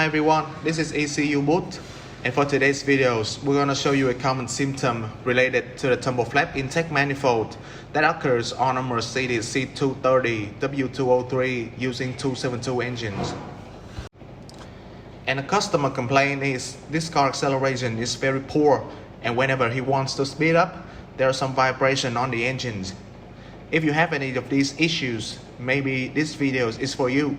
Hi everyone, this is Ecuboot, and for today's videos, we're going to show you a common symptom related to the tumble flap intake manifold that occurs on a Mercedes C230 W203 using 272 engines. And the customer complaint is this car acceleration is very poor, and whenever he wants to speed up, there are some vibration on the engines. If you have any of these issues, maybe this video is for you.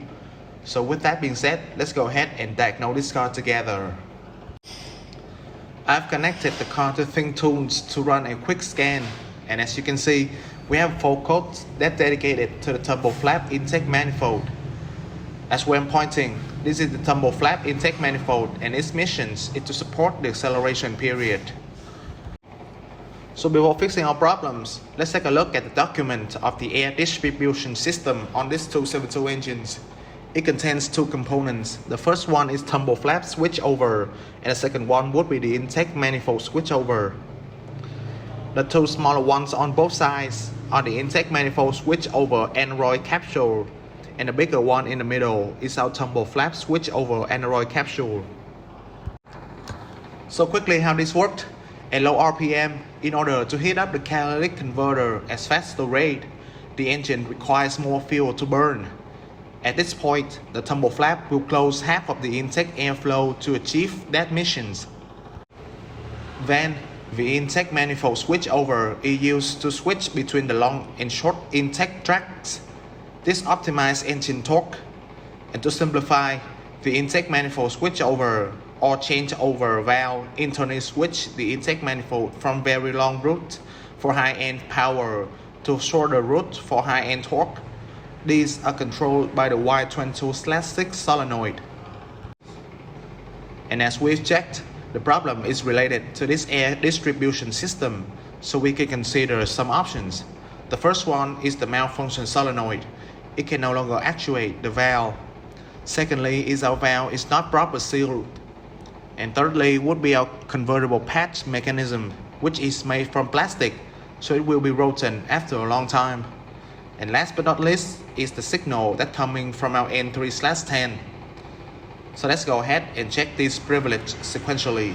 So with that being said, let's go ahead and diagnose this car together. I've connected the car to ThinkTools to run a quick scan, and as you can see, we have 4 codes that dedicated to the tumble flap intake manifold. As where I'm pointing, this is the tumble flap intake manifold, and its mission is to support the acceleration period. So before fixing our problems, let's take a look at the document of the air distribution system on these 272 engines. It contains 2 components. The first one is tumble flap switchover, and the second one would be the intake manifold switchover. The 2 smaller ones on both sides are the intake manifold switchover aneroid capsule, and the bigger one in the middle is our tumble flap switchover aneroid capsule. So quickly how this worked. At low RPM, in order to heat up the catalytic converter at faster rate, the engine requires more fuel to burn. At this point, the tumble flap will close half of the intake airflow to achieve that mission. Then, the intake manifold switchover is used to switch between the long and short intake tracts. This optimizes engine torque. And to simplify, the intake manifold switchover or changeover valve internally switch the intake manifold from very long route for high-end power to shorter route for high-end torque. These are controlled by the Y22/6 solenoid. And as we've checked, the problem is related to this air distribution system, so we can consider some options. The first one is the malfunction solenoid. It can no longer actuate the valve. Secondly is our valve is not properly sealed. And thirdly would be our convertible patch mechanism, which is made from plastic, so it will be rotten after a long time. And last but not least is the signal that coming from our N3/10. So let's go ahead and check these privileges sequentially.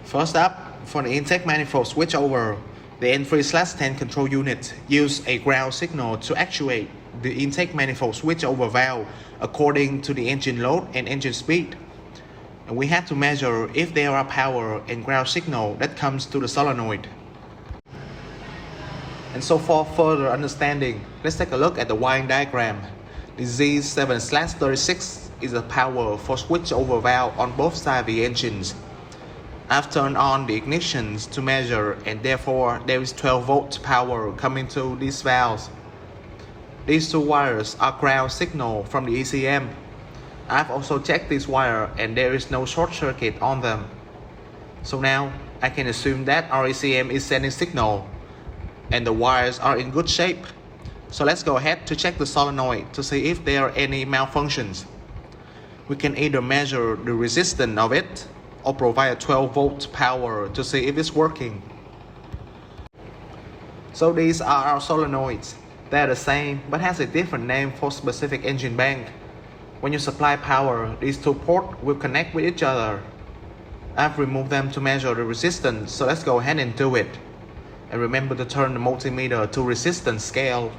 First up, for the intake manifold switchover, the N3/10 control unit use a ground signal to actuate the intake manifold switchover valve according to the engine load and engine speed. And we have to measure if there are power and ground signal that comes to the solenoid. And so for further understanding, let's take a look at the wiring diagram. The Z7/36 is a power for switchover valve on both sides of the engines. I've turned on the ignitions to measure, and therefore there is 12 volt power coming to these valves. These 2 wires are ground signal from the ECM. I've also checked this wire and there is no short circuit on them. So now I can assume that our ECM is sending signal and the wires are in good shape. So let's go ahead to check the solenoid to see if there are any malfunctions. We can either measure the resistance of it or provide a 12 volt power to see if it's working. So these are our solenoids. They're the same but has a different name for specific engine bank. When you supply power, these 2 ports will connect with each other. I've removed them to measure the resistance, so let's go ahead and do it. And remember to turn the multimeter to resistance scale.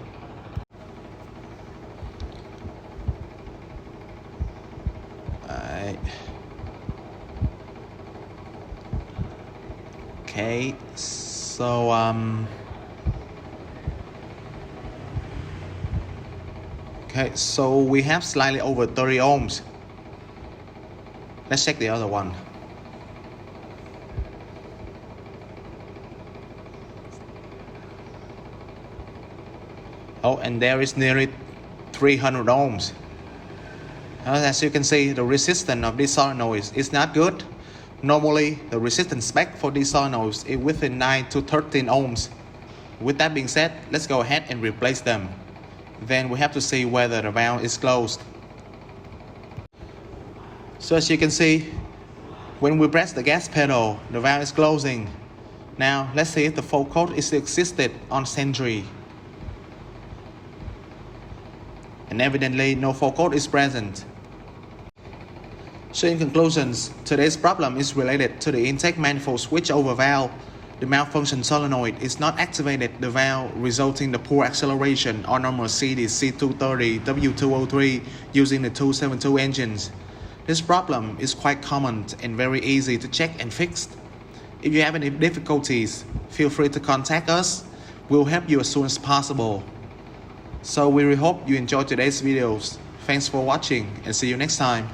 Okay, so so we have slightly over 30 ohms. Let's check the other one. Oh, and there is nearly 300 ohms. As you can see, the resistance of these solenoids is not good. Normally, the resistance spec for these solenoids is within 9 to 13 ohms. With that being said, let's go ahead and replace them. Then we have to see whether the valve is closed. So as you can see, when we press the gas pedal, the valve is closing. Now let's see if the fault code is existed on Sentry. And evidently no fault code is present. So in conclusions, today's problem is related to the intake manifold switchover valve. The malfunctioned solenoid is not activated the valve, resulting in the poor acceleration on normal CD C230 W203 using the 272 engines. This problem is quite common and very easy to check and fix. If you have any difficulties, feel free to contact us. We'll help you as soon as possible. So we really hope you enjoyed today's videos. Thanks for watching and see you next time.